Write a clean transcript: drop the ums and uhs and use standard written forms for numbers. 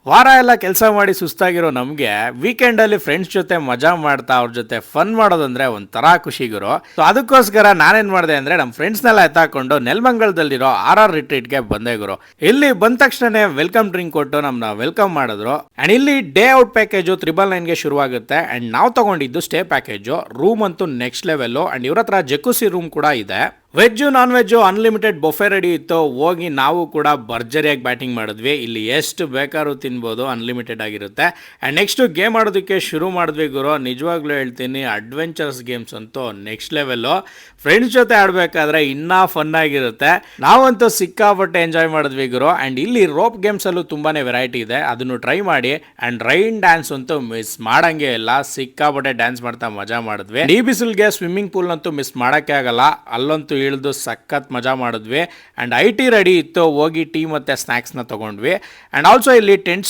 ವಾರ ಎಲ್ಲ ಕೆಲಸ ಮಾಡಿ ಸುಸ್ತಾಗಿರೋ ನಮಗೆ ವೀಕೆಂಡಲ್ಲಿ ಫ್ರೆಂಡ್ಸ್ ಜೊತೆ ಮಜಾ ಮಾಡ್ತಾ ಅವ್ರ ಜೊತೆ ಫನ್ ಮಾಡೋದಂದ್ರೆ ಒಂಥರ ಖುಷಿ ಗುರು. ಸೊ ಅದಕ್ಕೋಸ್ಕರ ನಾನೇನ್ ಮಾಡಿದೆ ಅಂದ್ರೆ ನಮ್ಮ ಫ್ರೆಂಡ್ಸ್ನೆಲ್ಲ ಎತ್ತಾಕೊಂಡು ನೆಲಮಂಗಲದಲ್ಲಿರೋ RR ರಿಟ್ರೀಟ್ಗೆ ಬಂದೆ ಗುರು. ಇಲ್ಲಿ ಬಂದ ತಕ್ಷಣ ವೆಲ್ಕಮ್ ಡ್ರಿಂಕ್ ಕೊಟ್ಟು ನಮ್ಮನ್ನ ವೆಲ್ಕಮ್ ಮಾಡಿದ್ರು. ಅಂಡ್ ಇಲ್ಲಿ ಡೇ ಔಟ್ ಪ್ಯಾಕೇಜು 999ಗೆ ಶುರುವಾಗುತ್ತೆ. ಅಂಡ್ ನಾವು ತಗೊಂಡಿದ್ದು ಸ್ಟೇ ಪ್ಯಾಕೇಜು. ರೂಮ್ ಅಂತೂ ನೆಕ್ಸ್ಟ್ ಲೆವೆಲ್. ಅಂಡ್ ಇವ್ರ ಹತ್ರ ಜಕುಸಿ ರೂಮ್ ಕೂಡ ಇದೆ. Veg non veg unlimited buffet ready ಇತ್ತು. ಹೋಗಿ ನಾವು ಕೂಡ ಭರ್ಜರಿಯಾಗಿ ಬ್ಯಾಟಿಂಗ್ ಮಾಡಿದ್ವಿ. ಇಲ್ಲಿ ಎಷ್ಟು ಬೇಕಾದ್ರೂ ತಿನ್ಬೋದು, ಅನ್ಲಿಮಿಟೆಡ್ ಆಗಿರುತ್ತೆ. ಆ್ಯಂಡ್ ನೆಕ್ಸ್ಟು ಗೇಮ್ ಆಡೋದಕ್ಕೆ ಶುರು ಮಾಡಿದ್ವಿ ಗುರು. ನಿಜವಾಗ್ಲೂ ಹೇಳ್ತೀನಿ, ಅಡ್ವೆಂಚರ್ಸ್ ಗೇಮ್ಸ್ ಅಂತೂ ನೆಕ್ಸ್ಟ್ ಲೆವೆಲ್ಲು. ಫ್ರೆಂಡ್ಸ್ ಜೊತೆ ಆಡಬೇಕಾದ್ರೆ ಇನ್ನೂ ಫನ್ ಆಗಿರುತ್ತೆ. ನಾವಂತೂ ಸಿಕ್ಕಾಪಟ್ಟೆ ಎಂಜಾಯ್ ಮಾಡಿದ್ವಿ ಗುರು. ಆ್ಯಂಡ್ ಇಲ್ಲಿ ರೋಪ್ ಗೇಮ್ಸಲ್ಲೂ ತುಂಬಾ ವೆರೈಟಿ ಇದೆ, ಅದನ್ನು ಟ್ರೈ ಮಾಡಿ. ಆ್ಯಂಡ್ ರೈನ್ ಡ್ಯಾನ್ಸ್ ಅಂತೂ ಮಿಸ್ ಮಾಡಂಗೆ ಇಲ್ಲ, ಸಿಕ್ಕಾಪಟ್ಟೆ ಡ್ಯಾನ್ಸ್ ಮಾಡ್ತಾ ಮಜಾ ಮಾಡಿದ್ವಿ. ಈ ಬಿಸಿಲ್ಗೆ ಸ್ವಿಮ್ಮಿಂಗ್ ಪೂಲ್ನಂತೂ ಮಿಸ್ ಮಾಡೋಕ್ಕೆ ಆಗಲ್ಲ, ಅಲ್ಲಂತೂ ಇಳಿದು ಸಖತ್ ಮಜಾ ಮಾಡಿದ್ವಿ. ಆ್ಯಂಡ್ IT ರೆಡಿ ಇತ್ತು, ಹೋಗಿ ಟೀ ಮತ್ತು ಸ್ನ್ಯಾಕ್ಸ್ನ ತೊಗೊಂಡ್ವಿ. ಆ್ಯಂಡ್ ಆಲ್ಸೋ ಇಲ್ಲಿ ಟೆಂಟ್